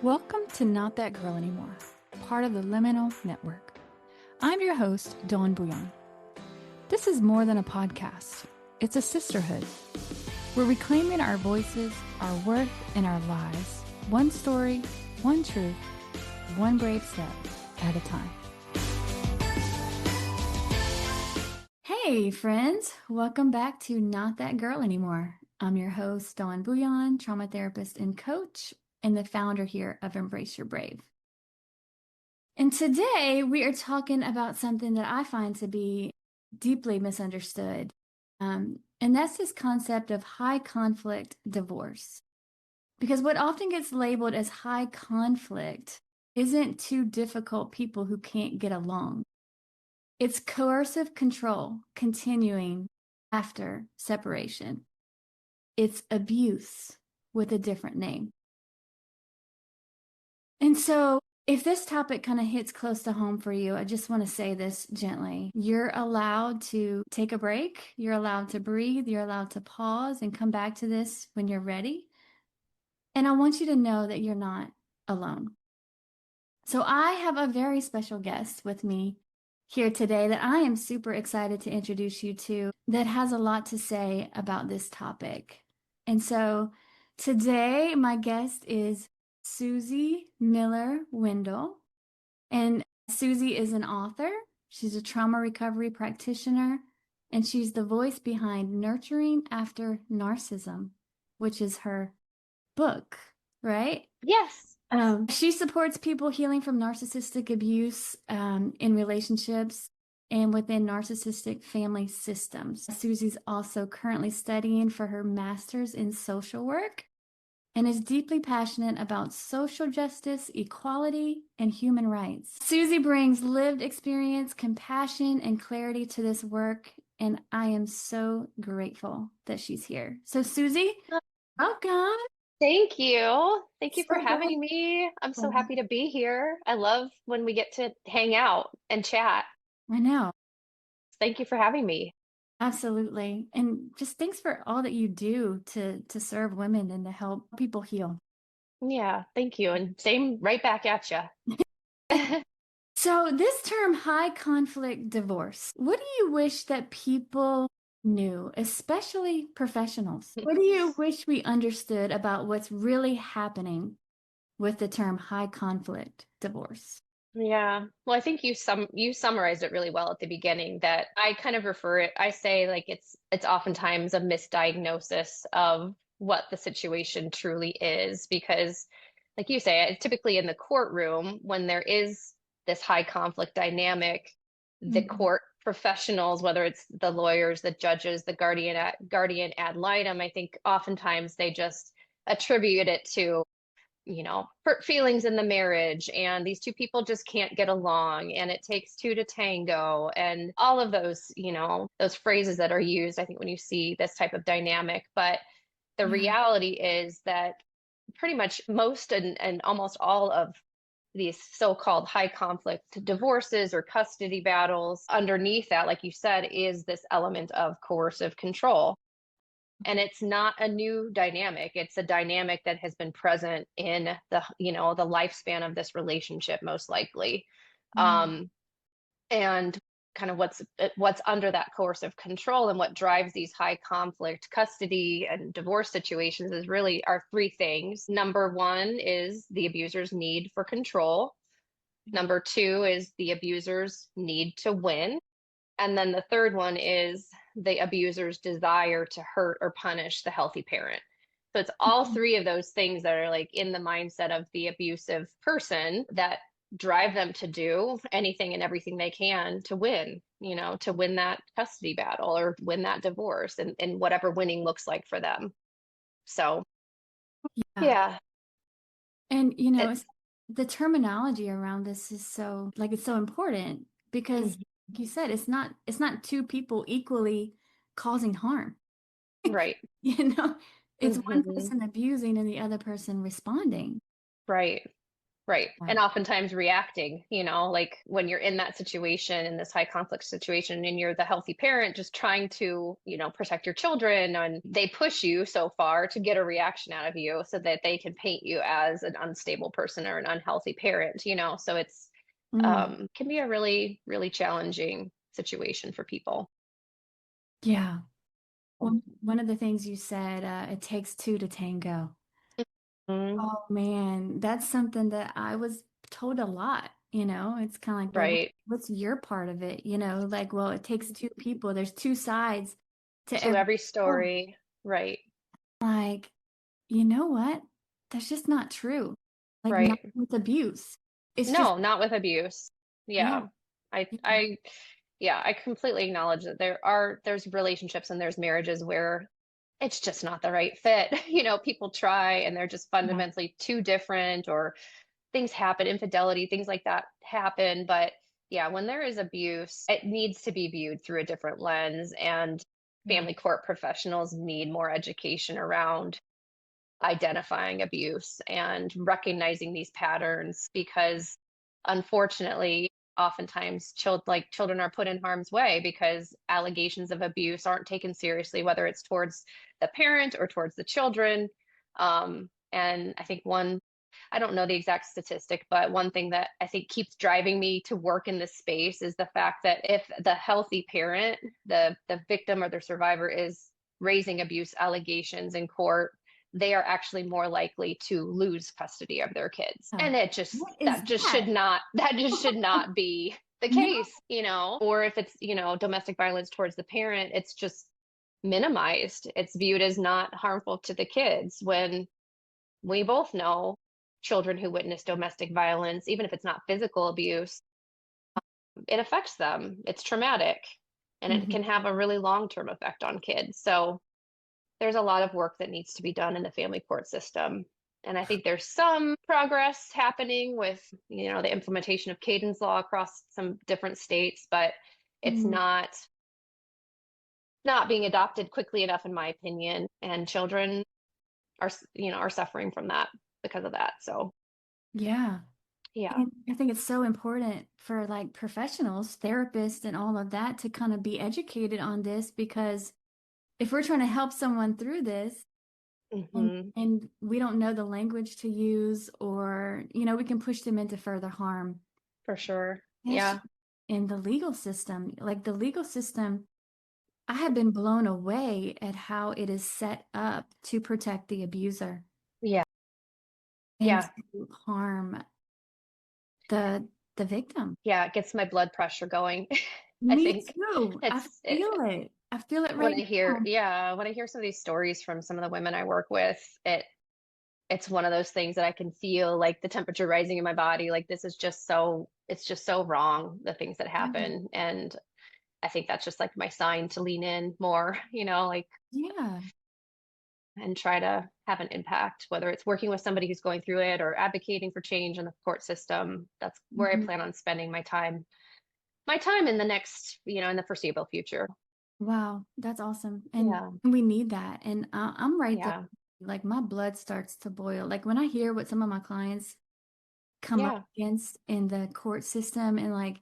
Welcome to Not That Girl Anymore, part of the Liminal Network. I'm your host, Dawn Bouillon. This is more than a podcast. It's a sisterhood. We're reclaiming our voices, our worth, and our lives. One story, one truth, one brave step at a time. Hey, friends. Welcome back to Not That Girl Anymore. I'm your host, Dawn Bouillon, trauma therapist and coach, and the founder here of Embrace Your Brave. And today we are talking about something that I find to be deeply misunderstood. And that's this concept of high conflict divorce. Because what often gets labeled as high conflict isn't two difficult people who can't get along. It's coercive control continuing after separation. It's abuse with a different name. And so if this topic kind of hits close to home for you, I just want to say this gently. You're allowed to take a break. You're allowed to breathe. You're allowed to pause and come back to this when you're ready. And I want you to know that you're not alone. So I have a very special guest with me here today that I am super excited to introduce you to that has a lot to say about this topic. And so today my guest is Susie Miller Wendel. And Susie is an author. She's a trauma recovery practitioner, and she's the voice behind Nurturing After Narcissism, which is her book, right? Yes. She supports people healing from narcissistic abuse in relationships and within narcissistic family systems. Susie's also currently studying for her master's in social work and is deeply passionate about social justice, equality, and human rights. Susie brings lived experience, compassion, and clarity to this work, and I am so grateful that she's here. So Susie, welcome. Thank you. Thank you for So having me. I'm so happy to be here. I love when we get to hang out and chat. I know. Thank you for having me. Absolutely. And just thanks for all that you do to serve women and to help people heal. Yeah, thank you. And same right back at you. So this term, high conflict divorce, what do you wish that people knew, especially professionals? What do you wish we understood about what's really happening with the term high conflict divorce? Yeah. Well, I think you summarized it really well at the beginning that I kind of I say like it's oftentimes a misdiagnosis of what the situation truly is because like you say, typically in the courtroom when there is this high conflict dynamic, the court professionals, whether it's the lawyers, the judges, the guardian ad litem, I think oftentimes they just attribute it to hurt feelings in the marriage and these two people just can't get along and it takes two to tango and all of those, those phrases that are used, I think, when you see this type of dynamic. But the reality is that pretty much most and almost all of these so-called high conflict divorces or custody battles, underneath that, like you said, is this element of coercive control. And it's not a new dynamic. It's a dynamic that has been present in the lifespan of this relationship, most likely. And kind of what's under that coercive control and what drives these high conflict custody and divorce situations is really are three things. Number one is the abuser's need for control. Number two is the abuser's need to win. And then the third one is the abuser's desire to hurt or punish the healthy parent. So it's all three of those things that are like in the mindset of the abusive person that drive them to do anything and everything they can to win, to win that custody battle or win that divorce and whatever winning looks like for them. So, yeah. And, the terminology around this is so it's so important because like you said, it's not two people equally causing harm. Right. It's one person abusing and the other person responding. Right. Right. Yeah. And oftentimes reacting, like when you're in that situation, in this high conflict situation, and you're the healthy parent just trying to, protect your children, and they push you so far to get a reaction out of you so that they can paint you as an unstable person or an unhealthy parent, so it's Mm, can be a really, really challenging situation for people. yeah. One of the things you said, it takes two to tango. Mhm. Oh man, that's something that I was told a lot, It's kind of like, well, Right. what's your part of it? Like, well, it takes two people. There's two sides to To every every story. story. Right. Like, you know what? That's just not true. Like, not Right. with abuse. It's just, No, not with abuse. yeah, Yeah. I yeah, I yeah, I completely acknowledge that there's relationships and there's marriages where it's just not the right fit. People try and they're just yeah, fundamentally too different, or things happen, infidelity, things like that happen. But yeah, when there is abuse, it needs to be viewed through a different lens, and yeah, family court professionals need more education around identifying abuse and recognizing these patterns, because unfortunately oftentimes children are put in harm's way because allegations of abuse aren't taken seriously, whether it's towards the parent or towards the children. And I think I don't know the exact statistic, but one thing that I think keeps driving me to work in this space is the fact that if the healthy parent, the victim or the survivor, is raising abuse allegations in court, they are actually more likely to lose custody of their kids. yeah. And it just What is that just that? should not that just should not be the No. case. Or if it's, domestic violence towards the parent, it's just minimized. It's viewed as not harmful to the kids, when we both know children who witness domestic violence, even if it's not physical abuse, it affects them. It's traumatic, and it Mhm. can have a really long-term effect on kids. So there's a lot of work that needs to be done in the family court system. And I think there's some progress happening with, the implementation of Cadence law across some different states, but it's Mm, not being adopted quickly enough, in my opinion. And children are suffering from that because of that. So yeah. yeah. And I think it's so important for like professionals, therapists, and all of that to kind of be educated on this, because if we're trying to help someone through this and Hmm. and we don't know the language to use, or we can push them into further harm. For sure. Especially Yeah. in the legal system. Like the legal system, I have been blown away at how it is set up to protect the abuser Yeah. and Yeah. to harm the victim. Yeah. It gets my blood pressure going. I Me think too. I it's feel it. I feel it when right I hear, now. yeah, when I hear some of these stories from some of the women I work with, it's one of those things that I can feel like the temperature rising in my body. Like it's just so wrong, the things that Yeah. happen. And I think that's just like my sign to lean in more, like, Yeah. and try to have an impact, whether it's working with somebody who's going through it or advocating for change in the court system. That's where I Mhm. plan on spending my time in the next, in the foreseeable future. Wow, that's awesome. And Yeah. we need that. And I'm right there. Yeah. Like my blood starts to boil. Like when I hear what some of my clients come up Yeah. against in the court system, and like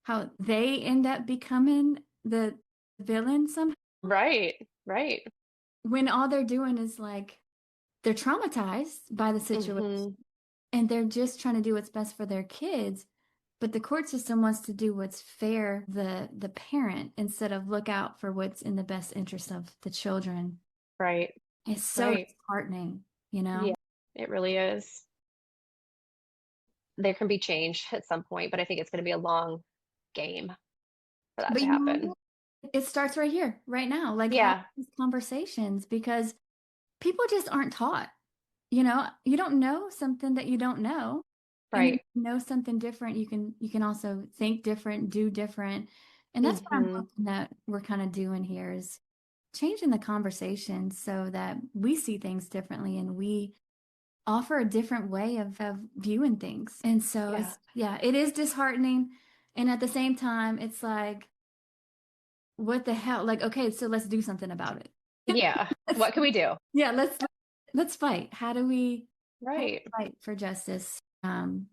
how they end up becoming the villain somehow, Right. Right. when all they're doing is like they're traumatized by the situation Hmm. and they're just trying to do what's best for their kids. But the court system wants to do what's fair the parent instead of look out for what's in the best interest of the children. Right. It's so Right. disheartening, Yeah. It really is. There can be change at some point, but I think it's going to be a long game for that But to you know happen. what? It starts right here, right now. Like have Yeah. these conversations, because people just aren't taught. You don't know something that you don't know. And when Right. you know something different, you can also think different, do different. And that's what I'm Hmm. hoping that we're kind of doing here, is changing the conversation so that we see things differently and we offer a different way of viewing things. And so Yeah. yeah, it is disheartening. And at the same time, it's like, what the hell? Like, okay, so let's do something about it. Yeah. Let's, What can we do? yeah, let's fight. How do we Right. fight for justice? Um,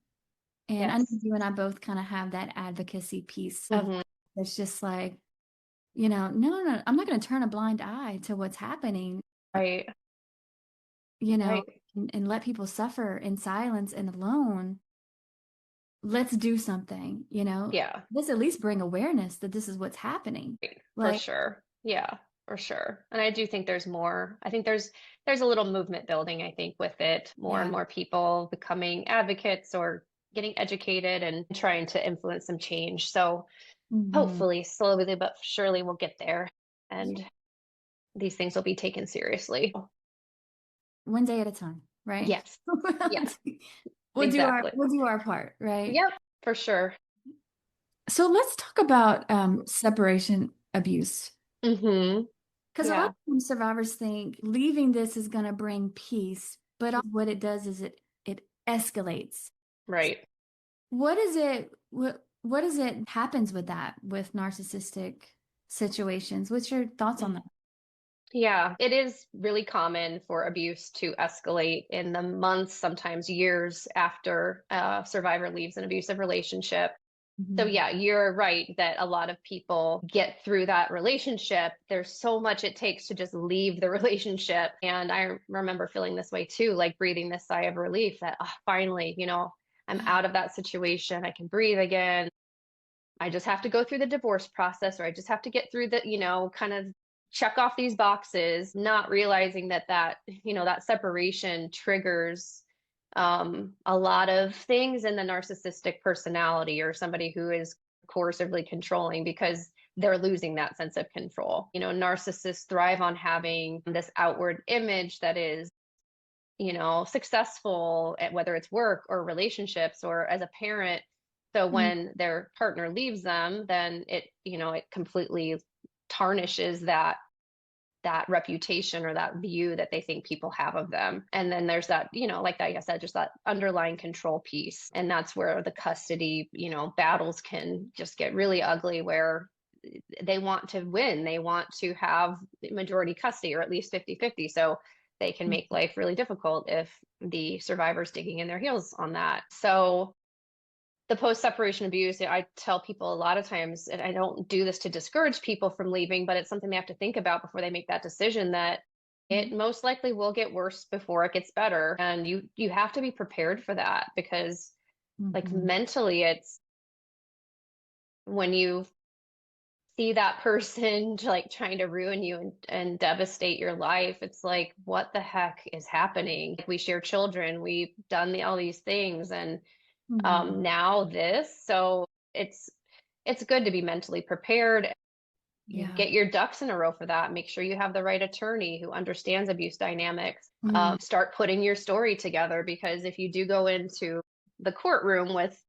and I know Yes. you and I both kind of have that advocacy piece of Hmm. it's just like, no, I'm not going to turn a blind eye to what's happening, Right. you know, Right. and let people suffer in silence and alone. Let's do something, Yeah. Let's at least bring awareness that this is what's happening. For Like, sure. Yeah, for sure. And I do think there's more. I think there's a little movement building, I think, with it. More and yeah. more people becoming advocates or getting educated and trying to influence some change. So Hmm. hopefully, slowly but surely we'll get there and these things will be taken seriously. One day at a time, right? Yes. Yeah, We'll do our exactly. we'll do our part, right? Yep, for sure. So let's talk about separation abuse. Hmm. Because a lot Yeah, of times survivors think leaving this is going to bring peace, but what it does is it escalates. right. What is it? What is it happens with that with narcissistic situations? What's your thoughts on that? Yeah, it is really common for abuse to escalate in the months, sometimes years after a survivor leaves an abusive relationship. So, Mhm. yeah, you're right that a lot of people get through that relationship. There's so much it takes to just leave the relationship. And I remember feeling this way too, like breathing this sigh of relief that finally, I'm out of that situation. I can breathe again. I just have to go through the divorce process, or I just have to get through the, kind of check off these boxes, not realizing that separation triggers a lot of things in the narcissistic personality or somebody who is coercively controlling because they're losing that sense of control. Narcissists thrive on having this outward image that is successful at whether it's work or relationships or as a parent. So Mm, when their partner leaves them, then it completely tarnishes that reputation or that view that they think people have of them. And then there's that, like I said, just that underlying control piece. And that's where the custody, battles can just get really ugly where they want to win. They want to have majority custody or at least 50-50. So they can mm, make life really difficult if the survivor's digging in their heels on that. So the post separation abuse, I tell people a lot of times, and I don't do this to discourage people from leaving, but it's something they have to think about before they make that decision that it mm, most likely will get worse before it gets better. And you have to be prepared for that because like mhm. mentally it's when you see that person like trying to ruin you and devastate your life, it's like, what the heck is happening? We share children, we've done all these things, and Mhm. now this. So it's it's good to be mentally prepared. Yeah. Get your ducks in a row for that. Make sure you have the right attorney who understands abuse dynamics. Mm, Start putting your story together because if you do go into the courtroom with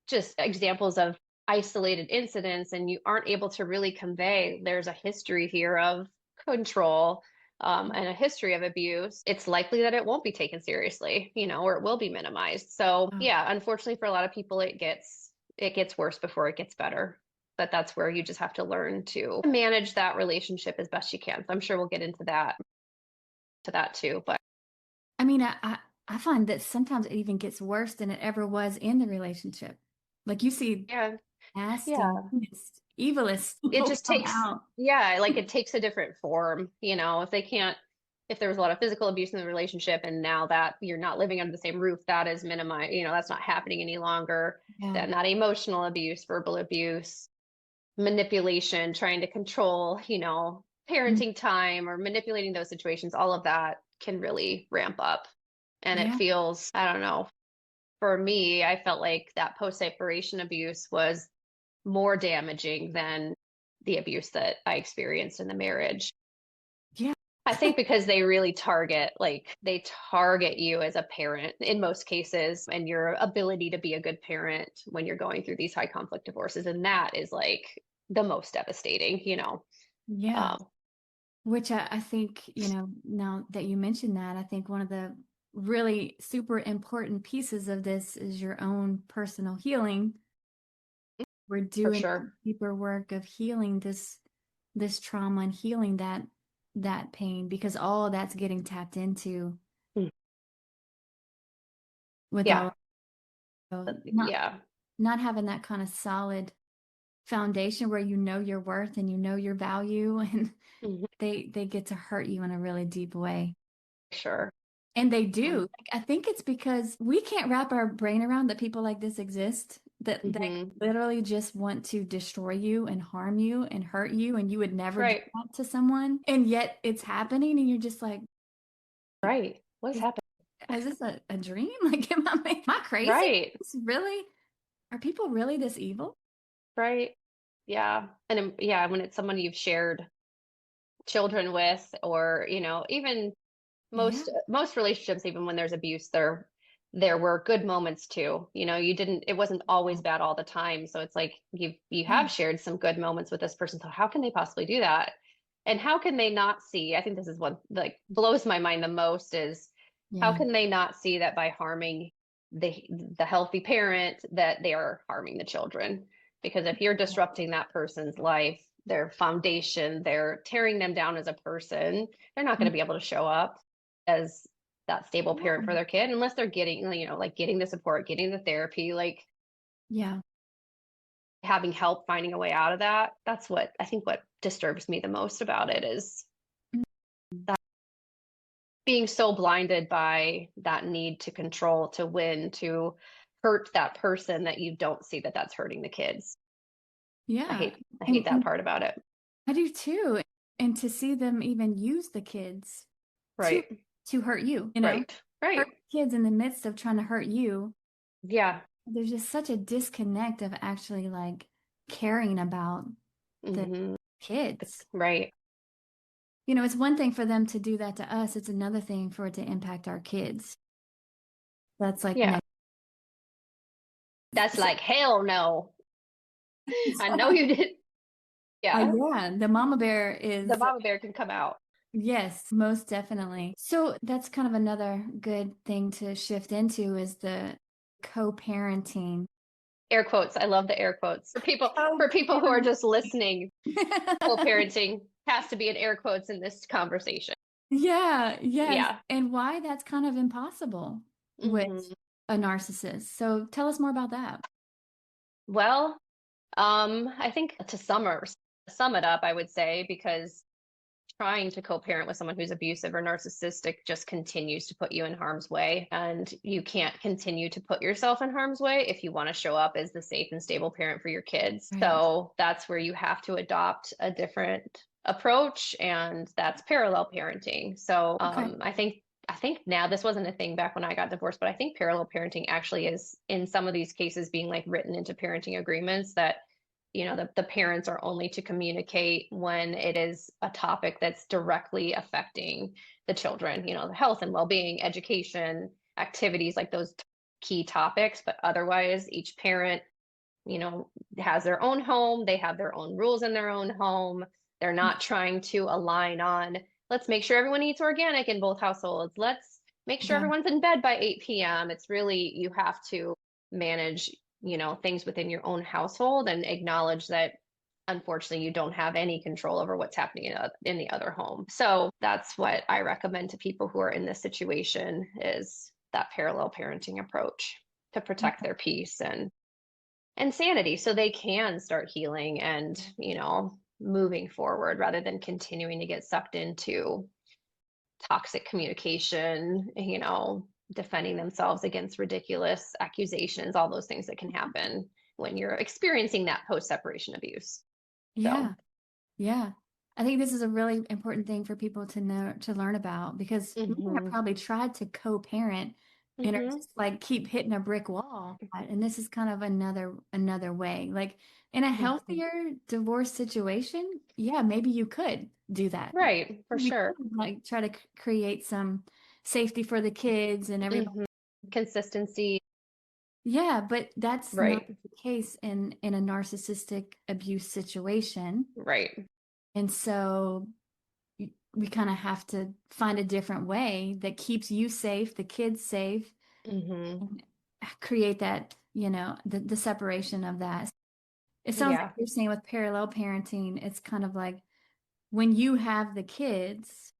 just examples of isolated incidents and you aren't able to really convey there's a history here of control and a history of abuse, it's likely that it won't be taken seriously, or it will be minimized. So oh, yeah, unfortunately for a lot of people it gets worse before it gets better. But that's where you just have to learn to manage that relationship as best you can. So I'm sure we'll get into that too. But I mean, I find that sometimes it even gets worse than it ever was in the relationship. Like you see yeah, nasty, yeah. evilest It people just come takes, out. yeah, like it takes a different form, if there was a lot of physical abuse in the relationship and now that you're not living under the same roof, that is minimized, that's not happening any longer. Yeah. Then that emotional abuse, verbal abuse, manipulation, trying to control, Mm, parenting time or manipulating those situations, all of that can really ramp up. And it yeah. feels, I don't know, for me, I felt like that post separation abuse was more damaging than the abuse that I experienced in the marriage. Yeah. I think because they target you as a parent in most cases and your ability to be a good parent when you're going through these high conflict divorces. And that is like the most devastating. Yeah. Um, Which I think, now that you mentioned that, I think one of the really super important pieces of this is your own personal healing. We're for doing sure. deeper work of healing this trauma and healing that pain because all that's getting tapped into Mm. with Yeah. all. So Yeah. not having that kind of solid foundation where you know your worth and you know your value and Mhm. they get to hurt you in a really deep way. Sure. And they do. Like, I think it's because we can't wrap our brain around that people like this exist, that Hmm. literally just want to destroy you and harm you and hurt you, and you would never do Right. that to someone. And yet it's happening, and you're just like, Right. What's is, happening? is this a dream? Like, am I crazy? Right. Is really, are people really this evil? Right. Yeah. And yeah, when it's someone you've shared children with, or, even Yeah. most relationships, even when there's abuse, there were good moments too. It wasn't always bad all the time. So it's like you Yeah. have shared some good moments with this person. So how can they possibly do that? And how can they not see? I think this is what like blows my mind the most is how Yeah. can they not see that by harming the the healthy parent that they are harming the children? Because if you're disrupting that person's life, their foundation, they're tearing them down as a person, they're not going to be able to show up as that stable parent for Yeah. their kid unless they're getting, like getting the support, getting the therapy, like Yeah. having help finding a way out of that. That's what I think what disturbs me the most about it is being so blinded by that need to control, to win, to hurt that person that you don't see that that's hurting the kids. I Yeah. hate I hate that And part about it. I do too. And to see them even use the kids to Right. hurt you, Right. hurt Right. kids in the midst of trying to hurt you. Yeah. There's just such a disconnect of actually like caring about the Hmm. kids. Right. It's one thing for them to do that to us, it's another thing for it to impact our kids. That's like Yeah. next. That's So, like hell no. I know you did. Yeah. yeah, the mama bear The is, mama bear can come out. yes, most definitely. So that's kind of another good thing to shift into is the co-parenting. Air quotes. I love the air quotes. For people who are Co-parent. just listening, co-parenting has to be in air quotes in this conversation. Yeah, yes. Yeah. And why that's kind of impossible with Hmm. a narcissist. So tell us more about that. Well, I think to sum it up, I would say, because trying to co-parent with someone who's abusive or narcissistic just continues to put you in harm's way, and you can't continue to put yourself in harm's way if you want to show up as the safe and stable parent for your kids. Right. So that's where you have to adopt a different approach, and that's parallel parenting. So Okay. I think now, this wasn't a thing back when I got divorced, but I think parallel parenting actually is in some of these cases being like written into parenting agreements that the parents are only to communicate when it is a topic that's directly affecting the children, the health and well-being, education, activities, like those key topics. But otherwise, each parent, you know, has their own home, they have their own rules in their own home. They're not trying to align on, let's make sure everyone eats organic in both households. Let's make sure Yeah. everyone's in bed by 8 p.m. It's really, you have to manage, things within your own household and acknowledge that unfortunately you don't have any control over what's happening in the other home. So that's what I recommend to people who are in this situation is that parallel parenting approach to protect their peace and sanity so they can start healing and, moving forward rather than continuing to get sucked into toxic communication, defending themselves against ridiculous accusations, all those things that can happen when you're experiencing that post separation abuse. So, Yeah. Yeah. I think this is a really important thing for people to know, to learn about, because many have hmm probably tried to co-parent and are hmm just like keep hitting a brick wall. And this is kind of another way. Like in a hmm healthier divorce situation, yeah, maybe you could do that. right, for We sure. could like try to create some safety for the kids and everybody. hmm Consistency, Yeah, but that's not right, the case in a narcissistic abuse situation. right. And so we kind of have to find a different way that keeps you safe, the kids safe, hmm and create that, the separation of that. It sounds like Yeah. you're saying with parallel parenting, it's kind of like when you have the kids,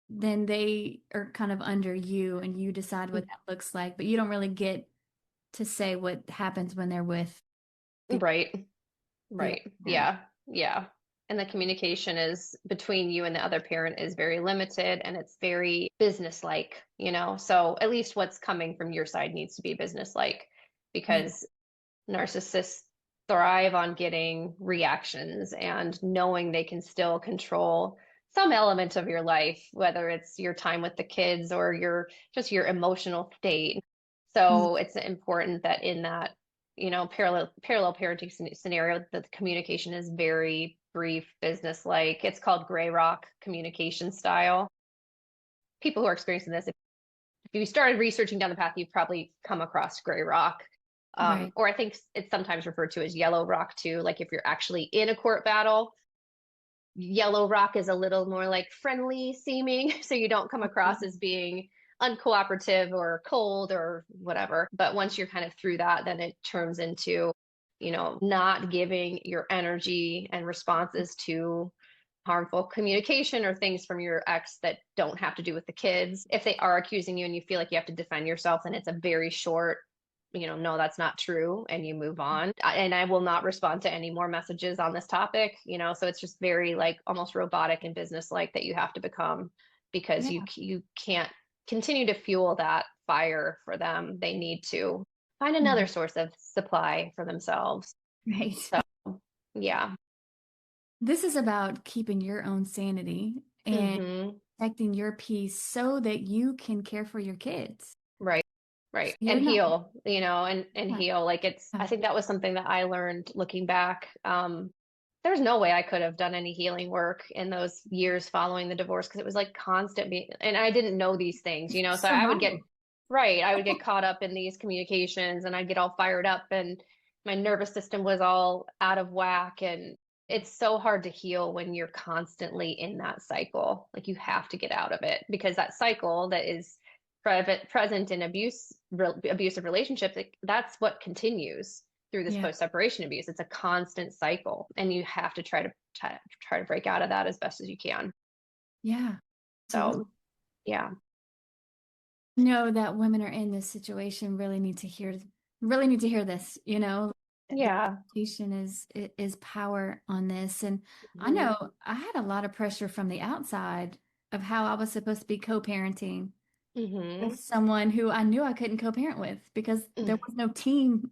then they are kind of under you and you decide what that looks like, but you don't really get to say what happens when they're with people. Right. The other Right. parent. Yeah. Yeah. And the communication is between you and the other parent is very limited and it's very businesslike, So at least what's coming from your side needs to be businesslike Yeah. because narcissists thrive on getting reactions and knowing they can still control some element of your life, whether it's your time with the kids or your emotional state. Yeah. So it's important that in that, parallel parenting scenario, that the communication is very brief, business-like. It's called gray rock communication style. People who are experiencing this, if you started researching down the path, you've probably come across gray rock. Right. Or I think it's sometimes referred to as yellow rock too. Like if you're actually in a court battle, yellow rock is a little more like friendly seeming. So you don't come across as being uncooperative or cold or whatever. But once you're kind of through that, then it turns into, not giving your energy and responses to harmful communication or things from your ex that don't have to do with the kids. If they are accusing you and you feel like you have to defend yourself, then it's a very short, no, that's not true, and you move on. And I will not respond to any more messages on this topic, so it's just very like almost robotic and business-like that you have to become because Yeah. you can't continue to fuel that fire for them. They need to find another Mhm. source of supply for themselves. Right. Yeah. This is about keeping your own sanity and Hmm. protecting your peace so that you can care for your kids. Right. So Right. you're And not. heal, and Yeah. heal. Like I think that was something that I learned looking back. There's no way I could have done any healing work in those years following the divorce because it was like constant and I didn't know these things, so I would get Survival. right. I would get caught up in these communications and I'd get all fired up and my nervous system was all out of whack. And it's so hard to heal when you're constantly in that cycle. Like you have to get out of it because that cycle that is present in abusive relationships, that's what continues through this Yeah. post-separation abuse. It's a constant cycle, and you have to try to break out of that as best as you can. Yeah. Absolutely. So, yeah, Know that women are in this situation really need to hear this, the yeah, communication is power on this. And I hmm know I had a lot of pressure from the outside of how I was supposed to be co-parenting with hmm someone who I knew I couldn't co-parent with because there was no team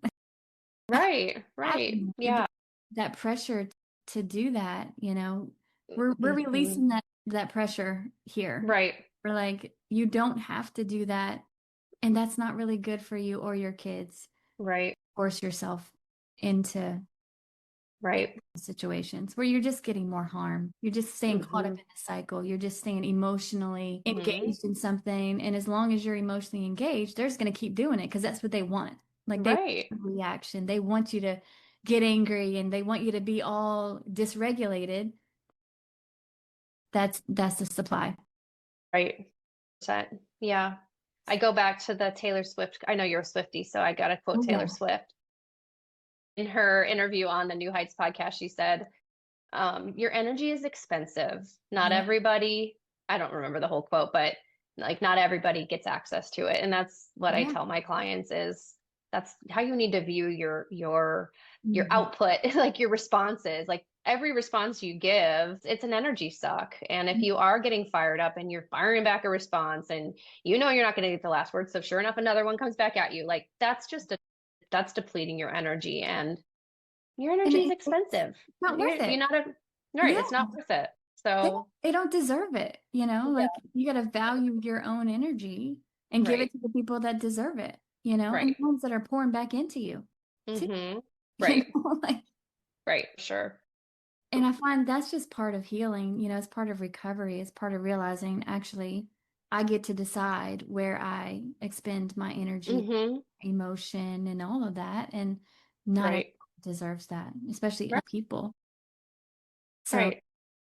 right, right, happening. yeah, That pressure to do that, we're hmm releasing that pressure here. right, We're like, you don't have to do that. And that's not really good for you or your kids. right, Force yourself into right, situations where you're just getting more harm. You're just staying caught up hmm in the cycle. You're just staying emotionally hmm engaged in something. And as long as you're emotionally engaged, they're just going to keep doing it because that's what they want. Like they right, want a reaction. They want you to get angry and they want you to be all dysregulated. That's the supply. right. Yeah. I go back to the Taylor Swift. I know you're a Swiftie, so I got to quote Oh Taylor yeah. Swift. In her interview on the New Heights podcast, she said, your energy is expensive. Not Yeah. everybody, I don't remember the whole quote, but like not everybody gets access to it. And that's what I Yeah. tell my clients is that's how you need to view your Mhm. output, like your responses. Like every response you give, it's an energy suck. And if you are getting fired up and you're firing back a response and you're not going to get the last word, so sure enough, another one comes back at you, like that's depleting your energy and your And energy is it's expensive. not worth You're it. not right. Yeah. It's not worth it. they So don't, they don't deserve it, yeah, like you got to value your own energy and give it right, to the people that deserve it, and right. the ones that are pouring back into you too, Mm-hmm. you Right, like, right. Sure. and I find that's just part of healing, it's part of recovery, it's part of realizing actually I get to decide where I expend my energy, Mm-hmm. emotion, and all of that, and not everyone Right, deserves that, especially right, other people. So right.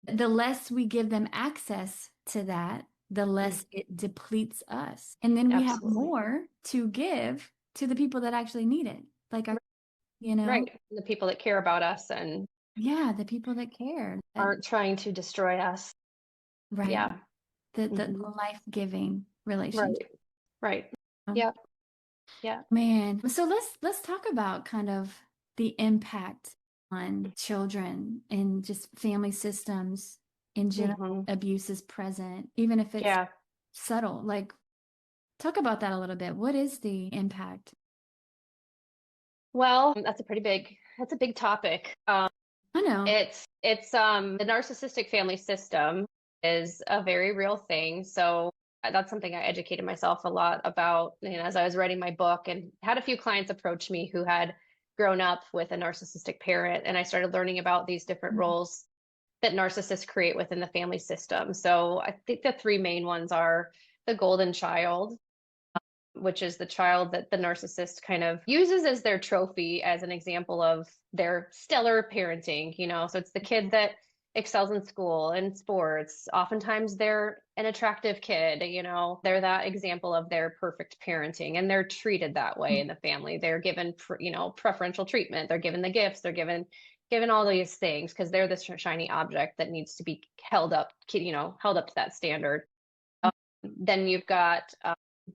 the less we give them access to that, the Mm, less it depletes us. And then we have absolutely. more to give to the people that actually need it. Like our, you know, Right. The people that care about us and yeah, the people that care. aren't trying to destroy us. Right. Yeah. The Hmm. life-giving relationship. Right. Right. Um, Yeah. Yeah. Man, so let's talk about kind of the impact on children and just family systems in general. Hmm. Abuse is present, even if it's Yeah. subtle. Like, talk about that a little bit. What is the impact? Well, that's a big topic. I know. It's the narcissistic family system is a very real thing. So that's something I educated myself a lot about, as I was writing my book, and had a few clients approach me who had grown up with a narcissistic parent, and I started learning about these different roles that narcissists create within the family system. So I think the three main ones are the golden child, which is the child that the narcissist kind of uses as their trophy, as an example of their stellar parenting, So it's the kid that excels in school and sports. Oftentimes they're an attractive kid, They're that example of their perfect parenting, and they're treated that way in the family. They're given, preferential treatment. They're given the gifts. They're given all these things because they're this shiny object that needs to be held up to that standard. Then you've got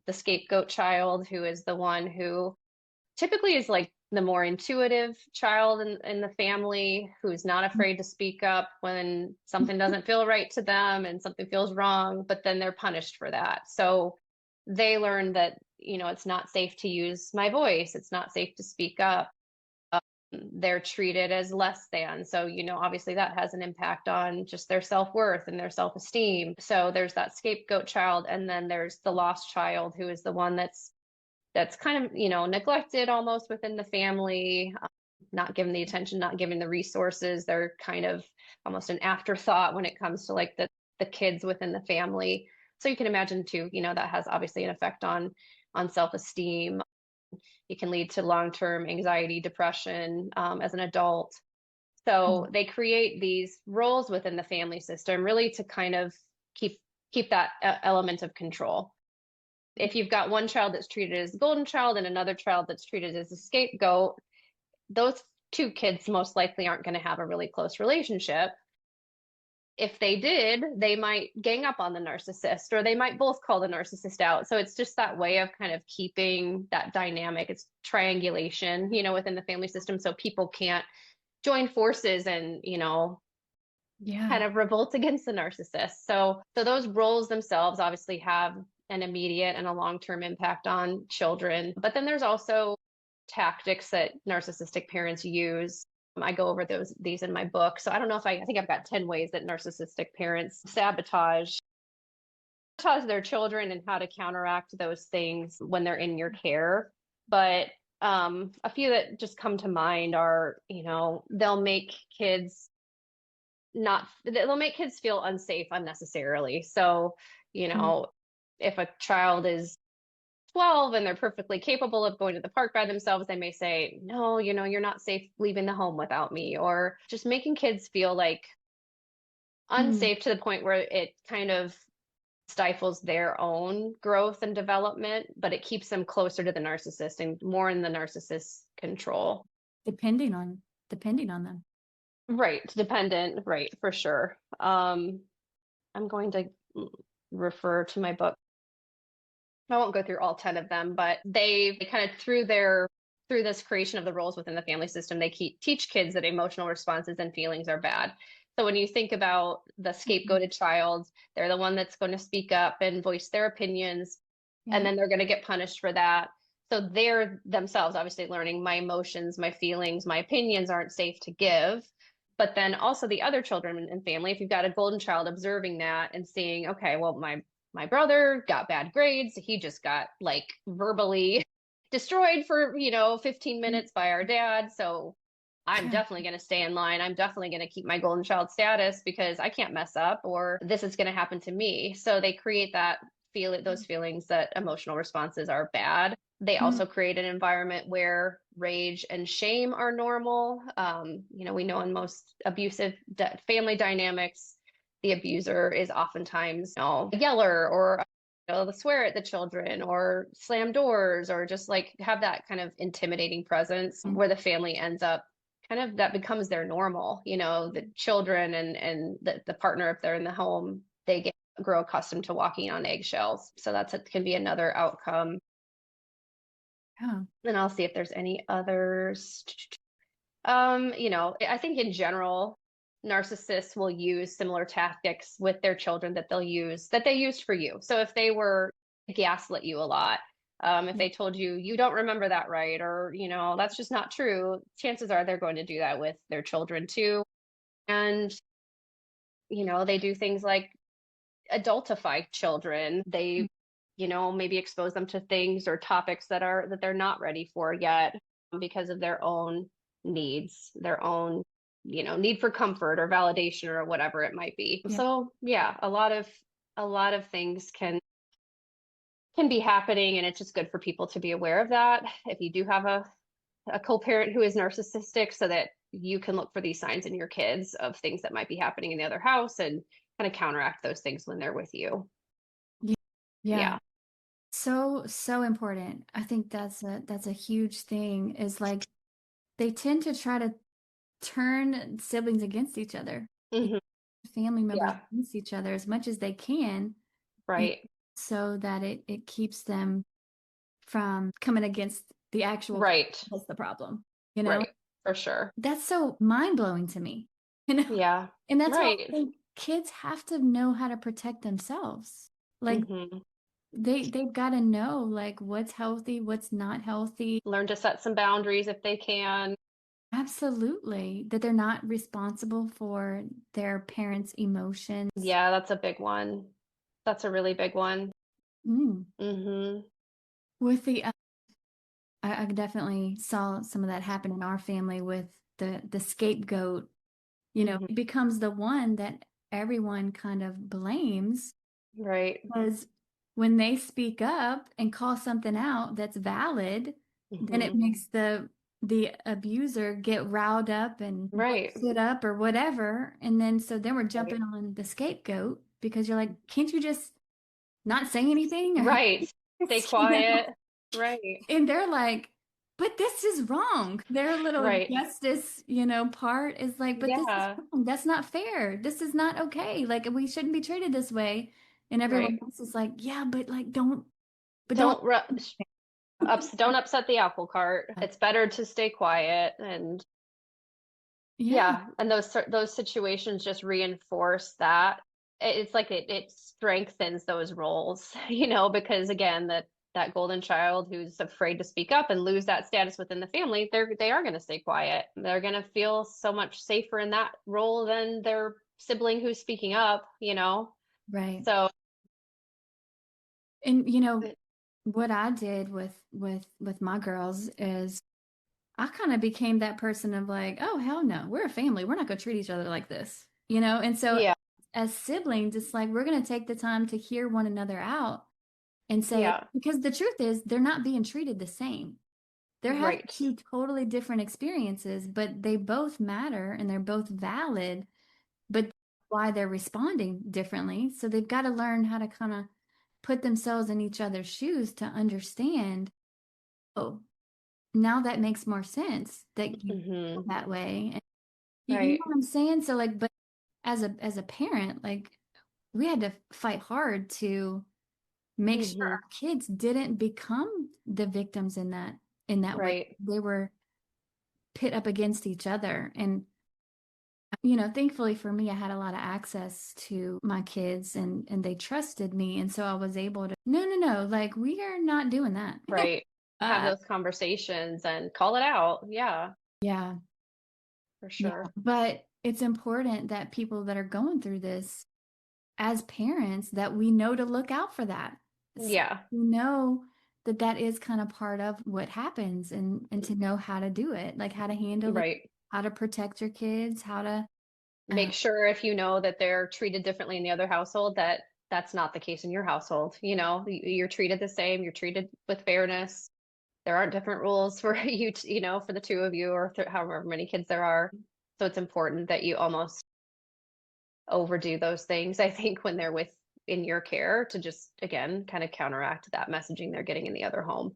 the scapegoat child, who is the one who typically is like the more intuitive child in the family, who's not afraid to speak up when something doesn't feel right to them and something feels wrong, but then they're punished for that. So they learn that, it's not safe to use my voice, it's not safe to speak up. They're treated as less than. So, obviously that has an impact on just their self-worth and their self-esteem. So there's that scapegoat child. And then there's the lost child, who is the one that's kind of, neglected almost within the family, not given the attention, not given the resources. They're kind of almost an afterthought when it comes to like the kids within the family. So you can imagine too, that has obviously an effect on self-esteem. It can lead to long-term anxiety, depression, as an adult. So they create these roles within the family system really to kind of keep that element of control. If you've got one child that's treated as the golden child and another child that's treated as a scapegoat, those two kids most likely aren't going to have a really close relationship. If they did, they might gang up on the narcissist, or they might both call the narcissist out. So it's just that way of kind of keeping that dynamic. It's triangulation, within the family system. So people can't join forces and, kind Yeah. of revolt against the narcissist. So those roles themselves obviously have an immediate and a long-term impact on children. But then there's also tactics that narcissistic parents use. I go over these in my book. So I don't know if I think I've got 10 ways that narcissistic parents sabotage their children, and how to counteract those things when they're in your care. But a few that just come to mind are, they'll make kids feel unsafe unnecessarily. So, you Mm. know, if a child is 12 and they're perfectly capable of going to the park by themselves, they may say, no, you're not safe leaving the home without me, or just making kids feel like Mm. unsafe to the point where it kind of stifles their own growth and development, but it keeps them closer to the narcissist and more in the narcissist's control. Depending on them. Right, dependent, right, for sure. I'm going to refer to my book. I won't go through all 10 of them, but they kind of through this creation of the roles within the family system, they teach kids that emotional responses and feelings are bad. So when you think about the Mhm. scapegoated child, they're the one that's going to speak up and voice their opinions, and Yeah. then they're going to get punished for that. So they're themselves obviously learning my emotions, my feelings, my opinions aren't safe to give. But then also the other children in family, if you've got a golden child observing that and seeing, okay, well, my brother got bad grades. He just got like verbally destroyed for, 15 Mm. minutes by our dad. So I'm Yeah. definitely going to stay in line. I'm definitely going to keep my golden child status because I can't mess up, or this is going to happen to me. So they create those feelings that emotional responses are bad. They Mm. also create an environment where rage and shame are normal. We know in most abusive family dynamics, the abuser is oftentimes, a yeller, or they'll swear at the children or slam doors, or just like have that kind of intimidating presence, Mm. where the family ends up kind of, that becomes their normal. The children and the partner, if they're in the home, they grow accustomed to walking on eggshells. So can be another outcome. Yeah. And I'll see if there's any others. I think in general, narcissists will use similar tactics with their children that they used for you. So if they were gaslit you a lot, if Yeah. they told you you don't remember that right, or that's just not true, chances are they're going to do that with their children too. And they do things like adultify children. They, maybe expose them to things or topics that they're not ready for yet because of their own needs, their own, need for comfort or validation or whatever it might be. Yeah. So yeah, a lot of things can be happening, and it's just good for people to be aware of that if you do have a co-parent who is narcissistic, so that you can look for these signs in your kids of things that might be happening in the other house and kind of counteract those things when they're with you. Yeah. Yeah. Yeah. So important. I think that's a huge thing, is like they tend to try to turn siblings against each other, Hmm. family members Yeah. against each other as much as they can, and Right. so that it keeps them from coming against the actual person Right. that's the problem, you know? Right. For sure. That's so mind-blowing to me, you know? Yeah. And that's why I Right. think kids have to know how to protect themselves. Like Hmm. they've got to know like what's healthy, what's not healthy. Learn to set some boundaries if they can. Absolutely. That they're not responsible for their parents' emotions. Yeah, that's a big one. That's a really big one. Mm. Hmm. With the I definitely saw some of that happen in our family with the scapegoat, Hmm. it becomes the one that everyone kind of blames, Right. because when they speak up and call something out that's valid, then it Hmm. makes the abuser get riled up and blow Right. shit up or whatever. And then we're Right. jumping on the scapegoat because you're like, can't you just not say anything? Or Right. Stay quiet. Right. and they're like, but this is wrong. Their little Right. justice, part is like, but this is Yeah. wrong. That's not fair. This is not okay. Like we shouldn't be treated this way. And everyone Right. else is like, yeah, but like but don't. Don't don't upset the apple cart. It's better to stay quiet. And Yeah, yeah, and those situations just reinforce that. It's like it strengthens those roles, because again, that golden child who's afraid to speak up and lose that status within the family, they are going to stay quiet. They're going to feel so much safer in that role than their sibling who's speaking up. right. So, And what I did with my girls is I kind of became that person of like, oh hell no, we're a family. We're not going to treat each other like this, And so yeah, as siblings, it's like we're going to take the time to hear one another out and say, yeah, because the truth is they're not being treated the same. They're having right, two totally different experiences, but they both matter and they're both valid, but why they're responding differently. So they've got to learn how to kind of put themselves in each other's shoes to understand, oh, now that makes more sense that you feel hmm, that way. And you know right, what I'm saying? So like, but as a parent, like we had to fight hard to make sure hmm, our kids didn't become the victims in that way. right, They were pit up against each other. And thankfully for me, I had a lot of access to my kids, and they trusted me. And so I was able to, no, like we are not doing that. right. Have Uh, those conversations and call it out. Yeah, yeah, for yeah. sure. But it's important that people that are going through this as parents, that we know to look out for that. So Yeah, we know that that is kind of part of what happens, and to know how to do it, like how to handle it, right. how to protect your kids, how to, Make sure if you know that they're treated differently in the other household, that that's not the case in your household. You're treated the same, you're treated with fairness. There aren't different rules for for the two of you, or however many kids there are. So it's important that you almost overdo those things, I think, when they're in your care, to just again kind of counteract that messaging they're getting in the other home.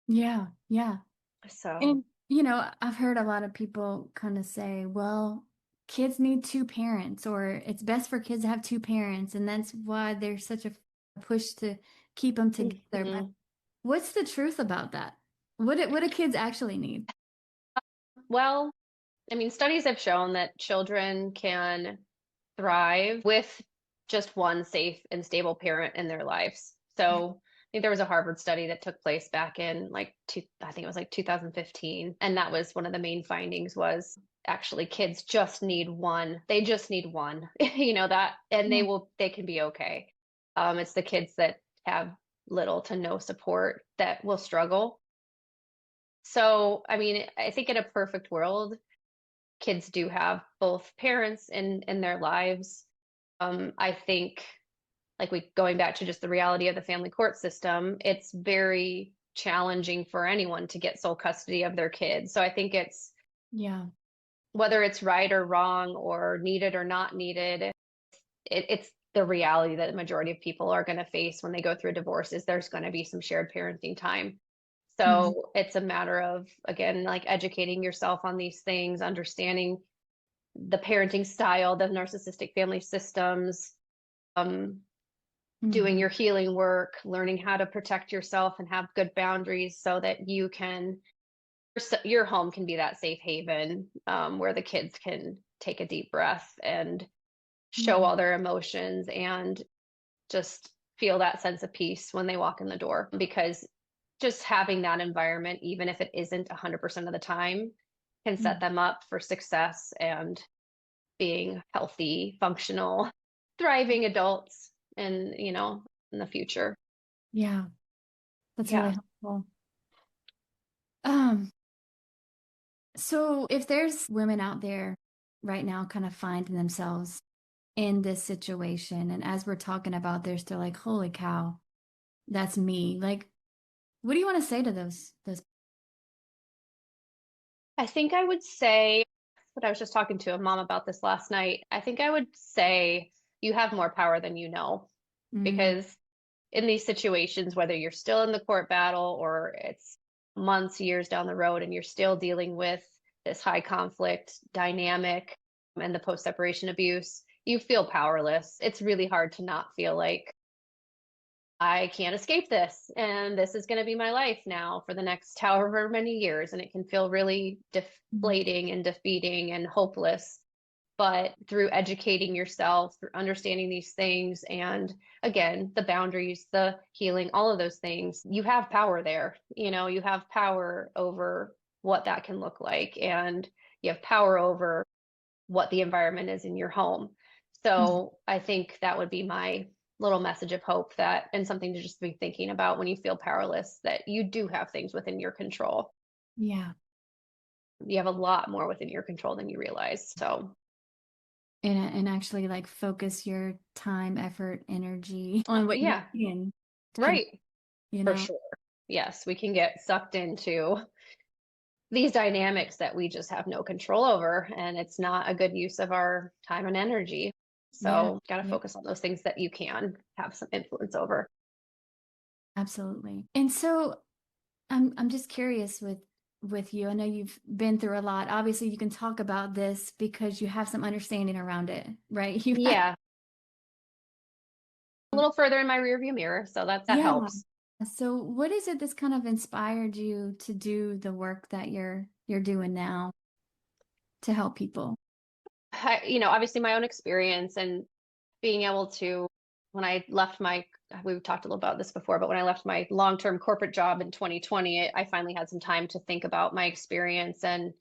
yeah, yeah. So And, I've heard a lot of people kind of say, well, kids need two parents, or it's best for kids to have two parents. And that's why there's such a push to keep them together. But mhm. What's the truth about that? What do kids actually need? Well, I mean, studies have shown that children can thrive with just one safe and stable parent in their lives. Yeah. So I think there was a Harvard study that took place back in I think it was like 2015. And that was one of the main findings was actually kids just need one. They just need one, that, and Yeah. they can be okay. It's the kids that have little to no support that will struggle. So, I mean, I think in a perfect world, kids do have both parents in their lives. I think like we going back to just the reality of the family court system, it's very challenging for anyone to get sole custody of their kids. So I think it's Yeah. whether it's right or wrong or needed or not needed, it's the reality that the majority of people are going to face when they go through a divorce is there's going to be some shared parenting time. Mhm. So it's a matter of, again, like educating yourself on these things, understanding the parenting style, the narcissistic family systems, um, doing Mhm. your healing work, learning how to protect yourself and have good boundaries so that your home can be that safe haven where the kids can take a deep breath and show Yeah. all their emotions and just feel that sense of peace when they walk in the door. Because just having that environment, even if it isn't 100% of the time, can set Mhm. them up for success and being healthy, functional, thriving adults and, in the future. Yeah. That's really Yeah. helpful. Um, so if there's women out there right now kind of finding themselves in this situation, and as we're talking about this, they're like, holy cow, that's me. Like, what do you want to say to those? I think I would say, but I was just talking to a mom about this last night. I think I would say you have more power than you know, Mm, because in these situations, whether you're still in the court battle or it's months, years down the road, and you're still dealing with this high conflict dynamic and the post separation abuse, you feel powerless. It's really hard to not feel like I can't escape this. And this is going to be my life now for the next however many years. And it can feel really mm, deflating and defeating and hopeless. But through educating yourself, through understanding these things, and again, the boundaries, the healing, all of those things, you have power there. You have power over what that can look like. And you have power over what the environment is in your home. mm. So I think that would be my little message of hope that, and something to just be thinking about when you feel powerless, that you do have things within your control. Yeah. You have a lot more within your control than you realize. So, And actually like focus your time, effort, energy on what you yeah, can, can, right. you For know? sure. Yes, we can get sucked into these dynamics that we just have no control over, and it's not a good use of our time and energy. Yeah. So, got to Yeah. focus on those things that you can have some influence over. Absolutely. And so I'm just curious with you. I know you've been through a lot. Obviously, you can talk about this because you have some understanding around it, right? You have, Yeah, a little further in my rearview mirror, so that yeah. helps. So what is it that's kind of inspired you to do the work that you're doing now to help people? Obviously my own experience and being able to, when I left we've talked a little about this before, but when I left my long-term corporate job in 2020, I finally had some time to think about my experience. And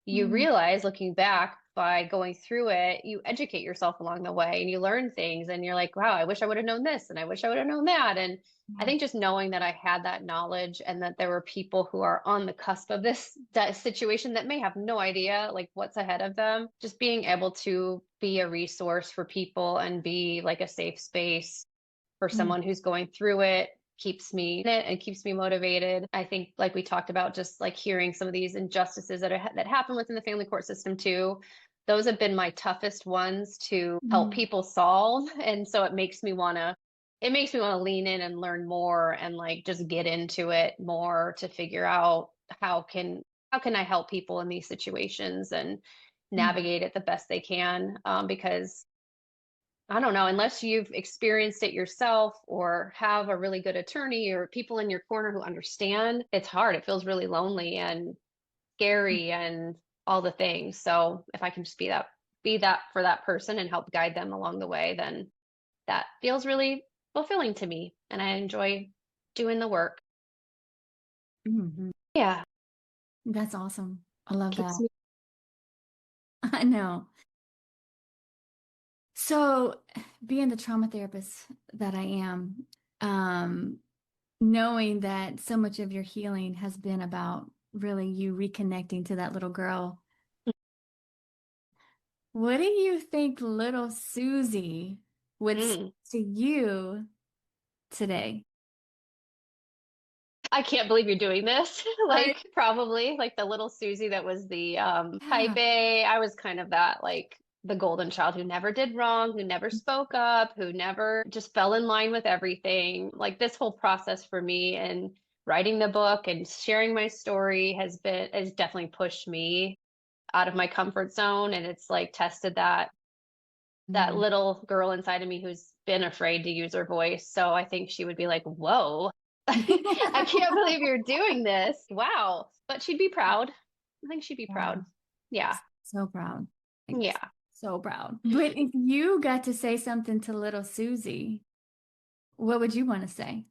you Mm, realize looking back by going through it, you educate yourself along the way and you learn things and you're like, wow, I wish I would have known this and I wish I would have known that. And I yeah. think just knowing that I had that knowledge and that there were people who are on the cusp of this situation that may have no idea like what's ahead of them, just being able to be a resource for people and be like a safe space for Mm, someone who's going through it keeps me in it and keeps me motivated. I think like we talked about just like hearing some of these injustices that happen within the family court system too. Those have been my toughest ones to help mm, people solve. And so it makes me want to lean in and learn more and like just get into it more to figure out how can I help people in these situations and mm. navigate it the best they can because I don't know, unless you've experienced it yourself or have a really good attorney or people in your corner who understand, it's hard. It feels really lonely and scary and all the things. So if I can just be that for that person and help guide them along the way, then that feels really fulfilling to me. And I enjoy doing the work. Mhm. Yeah. That's awesome. I love Keeps that. me. I know. So, being the trauma therapist that I am, um, knowing that so much of your healing has been about really you reconnecting to that little girl, what do you think little Susie would say Mm. to you today? I can't believe you're doing this. I Like probably like the little Susie that was the type Yeah. A. I was kind of that like the golden child who never did wrong, who never spoke up, who never just fell in line with everything. Like this whole process for me and writing the book and sharing my story has definitely pushed me out of my comfort zone, and it's like tested that Mm. little girl inside of me who's been afraid to use her voice. So I think she would be like, whoa, I can't believe you're doing this. Wow. But she'd be proud. I think she'd be Yeah. proud. Yeah. So proud. Like, Yeah. so proud. But if you got to say something to little Susie, what would you want to say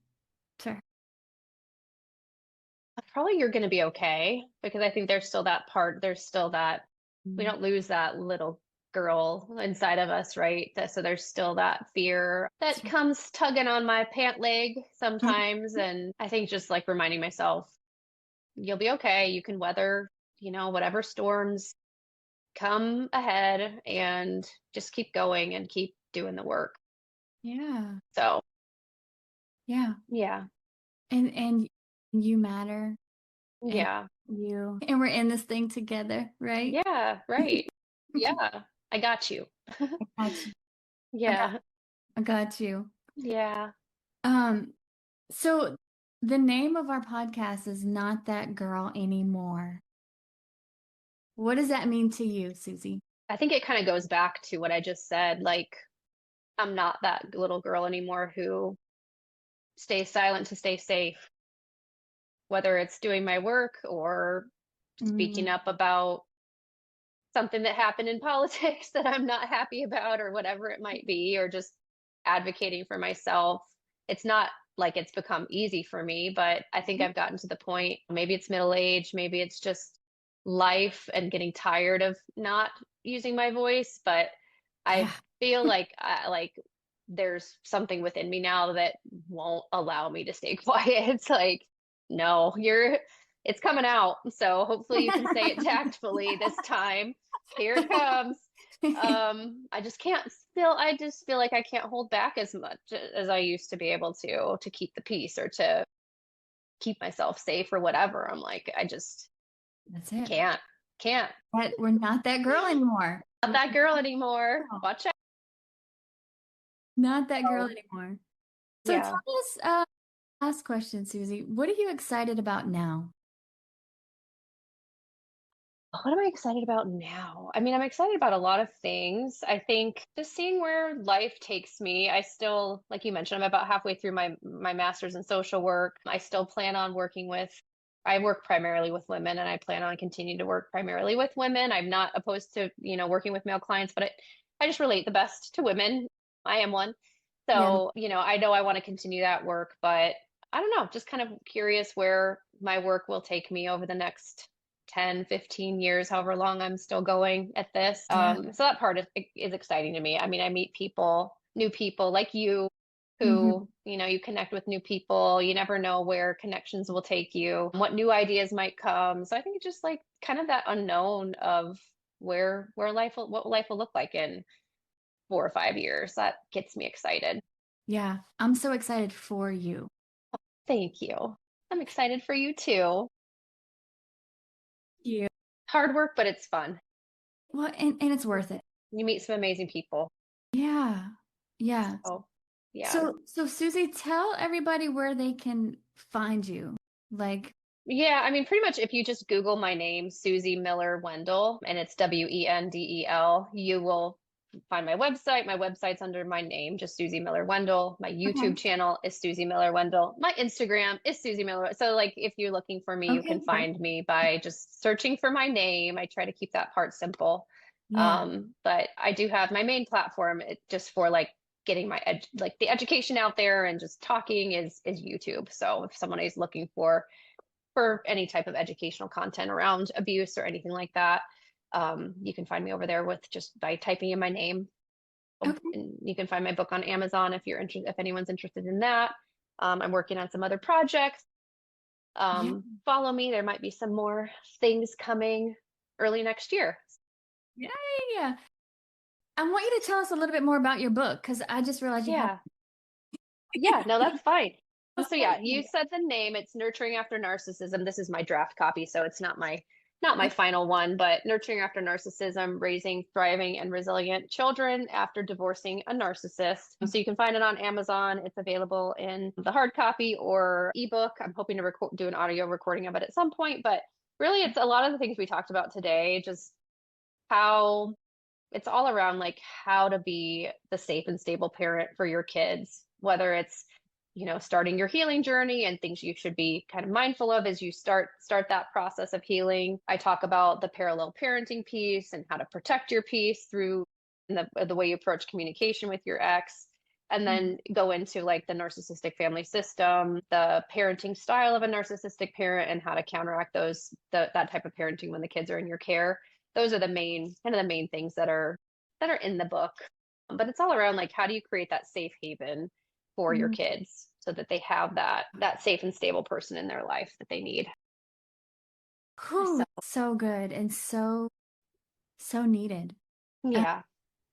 to her? Probably you're going to be okay because I think there's still that part, there's still that, we Mm. don't lose that little girl inside of us, right? So there's still that fear that comes tugging on my pant leg sometimes. And I think just like reminding myself, you'll be okay. You can weather, whatever storms come ahead and just keep going and keep doing the work. Yeah. So, Yeah. yeah. And you matter and Yeah. and we're in this thing together, right? Yeah. Right. Yeah. I got you. I got you. I got Yeah. I got you. Yeah. Um, so the name of our podcast is Not That Girl Anymore. What does that mean to you, Susie? I think it kind of goes back to what I just said. Like, I'm not that little girl anymore who stays silent to stay safe, whether it's doing my work or Mm, speaking up about something that happened in politics that I'm not happy about, or whatever it might be, or just advocating for myself. It's not like it's become easy for me, but I think I've gotten to the point, maybe it's middle age, maybe it's just life and getting tired of not using my voice, but I yeah. feel like there's something within me now that won't allow me to stay quiet. It's like, no, it's coming out. So hopefully you can say it tactfully this time. Here it comes. I just feel like I can't hold back as much as I used to be able to keep the peace or to keep myself safe or whatever. I'm like, I just That's it. can't. But we're not that girl anymore. Not that girl anymore. No, Watch out. not that girl Oh, anymore. So yeah. tell us, last question, Susie. What are you excited about now? What am I excited about now? I mean, I'm excited about a lot of things. I think just seeing where life takes me. I still, like you mentioned, I'm about halfway through my master's in social work. I still plan on I work primarily with women, and I plan on continuing to work primarily with women. I'm not opposed to, working with male clients, but I just relate the best to women. I am one. Yeah. So, I know I want to continue that work, but I don't know, just kind of curious where my work will take me over the next 10, 15 years, however long I'm still going at this. Yeah. So that part is exciting to me. I mean, I meet new people like you Hmm. who, you connect with new people. You never know where connections will take you, what new ideas might come. So I think it's just like kind of that unknown of what life will look like in 4 or 5 years. That gets me excited. Yeah. I'm so excited for you. Thank you. I'm excited for you too. You. Hard work, but it's fun. Well, and it's worth it. You meet some amazing people. Yeah. Yeah. So, yeah. So Susie, tell everybody where they can find you. Like, Yeah, I mean, pretty much if you just Google my name, Susie Miller Wendel, and it's Wendel, you will find my website. My website's under my name, just Susie Miller Wendel. My YouTube channel is Susie Miller Wendel. My Instagram is Susie Miller. So like if you're looking for me, you Okay. can find me by just searching for my name. I try to keep that part simple. Yeah. But I do have my main platform just for like getting my like the education out there and just talking is YouTube. So if someone is looking for any type of educational content around abuse or anything like that, you can find me over there with just by typing in my name. Okay. And you can find my book on Amazon if you're interested, if anyone's interested in that. I'm working on some other projects. Yeah. Follow me. There might be some more things coming early next year. Yeah. Yeah. I want you to tell us a little bit more about your book because I just realized you have. Yeah. Yeah, no, that's fine. Well, So yeah, thank you you. said the name. It's Nurturing After Narcissism. This is my draft copy, so it's not my Okay. final one, but Nurturing After Narcissism, Raising Thriving and Resilient Children After Divorcing a Narcissist. So you can find it on Amazon. It's available in the hard copy or ebook. I'm hoping to do an audio recording of it at some point, but really it's a lot of the things we talked about today, just how it's all around like how to be the safe and stable parent for your kids, whether it's starting your healing journey and things you should be kind of mindful of as you start that process of healing. I talk about the parallel parenting piece and how to protect your peace through the way you approach communication with your ex, and then go into like the narcissistic family system, the parenting style of a narcissistic parent, and how to counteract that type of parenting when the kids are in your care. Those are the main things that are in the book. But it's all around like how do you create that safe haven for your Mhm. kids so that they have that safe and stable person in their life that they need. Whew, So so good and so needed. Uh, yeah,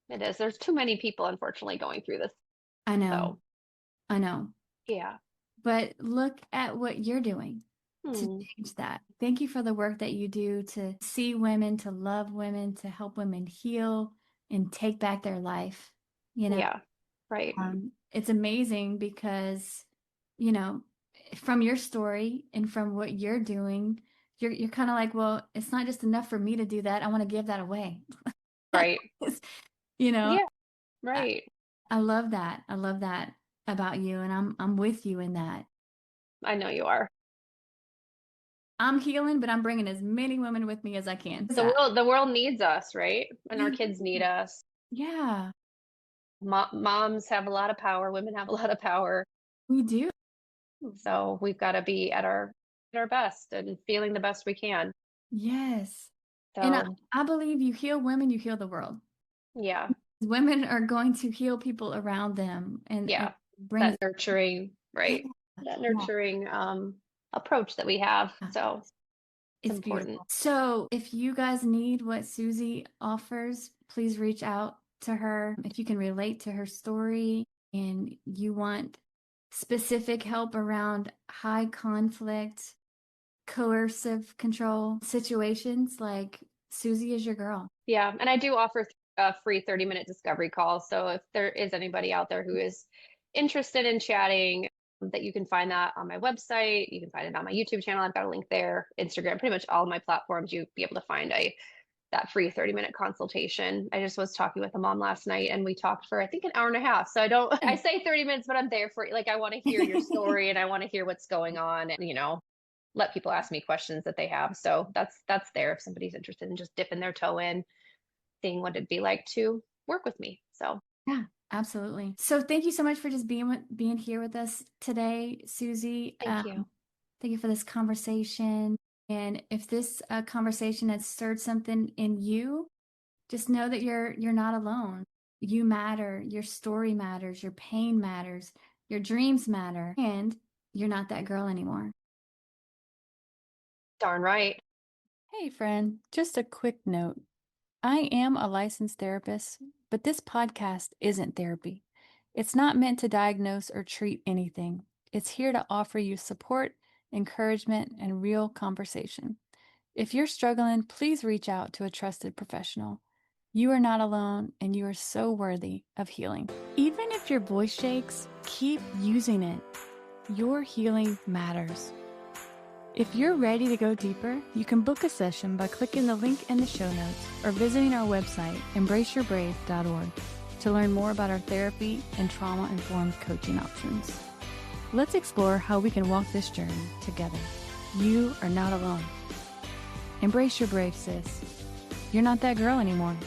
it is. There's too many people unfortunately going through this. I know. So I know. yeah. But look at what you're doing to Hmm. change that. Thank you for the work that you do to see women, to love women, to help women heal and take back their life. You know, Yeah. Right. it's amazing because, you know, from your story and from what you're doing, you're kind of like, well, it's not just enough for me to do that. I want to give that away. Right. You know, Yeah. I, Right. I love that. I love that about you, and I'm with you in that. I know you are. I'm healing, but I'm bringing as many women with me as I can. The world needs us, right? And our Yeah. kids need us. Yeah, Moms have a lot of power, women have a lot of power. we do. So we've got to be at our best and feeling the best we can. Yes. And So I believe you heal women, you heal the world. yeah. Women are going to heal people around them and Yeah. bring, That nurturing, yeah, right? That yeah, nurturing approach that we have. yeah. So it's It's important. beautiful. So if you guys need what Susie offers, please reach out to her. If you can relate to her story and you want specific help around high conflict, coercive control situations, like Susie is your girl. Yeah. And I do offer a free 30-minute discovery call. So if there is anybody out there who is interested in chatting, that you can find that on my website. You can find it on my YouTube channel. I've got a link there, Instagram, pretty much all of my platforms. You'll be able to find that free 30-minute consultation. I just was talking with a mom last night and we talked for I think an hour and a half. So I say 30 minutes, but I'm there for like I want to hear your story and I want to hear what's going on and let people ask me questions that they have. So that's there if somebody's interested in just dipping their toe in, seeing what it'd be like to work with me. So Yeah, absolutely. So thank you so much for just being here with us today, Susie. thank you. Thank you for this conversation. And if this conversation has stirred something in you, just know that you're not alone. You matter. Your story matters. Your pain matters. Your dreams matter. And you're not that girl anymore. Darn right. Hey, friend, just a quick note. I am a licensed therapist, but this podcast isn't therapy. It's not meant to diagnose or treat anything. It's here to offer you support, encouragement, and real conversation. If you're struggling, please reach out to a trusted professional. You are not alone, and you are so worthy of healing. Even if your voice shakes, keep using it. Your healing matters. If you're ready to go deeper, you can book a session by clicking the link in the show notes or visiting our website, embraceyourbrave.org, to learn more about our therapy and trauma-informed coaching options. Let's explore how we can walk this journey together. You are not alone. Embrace your brave, sis. You're not that girl anymore.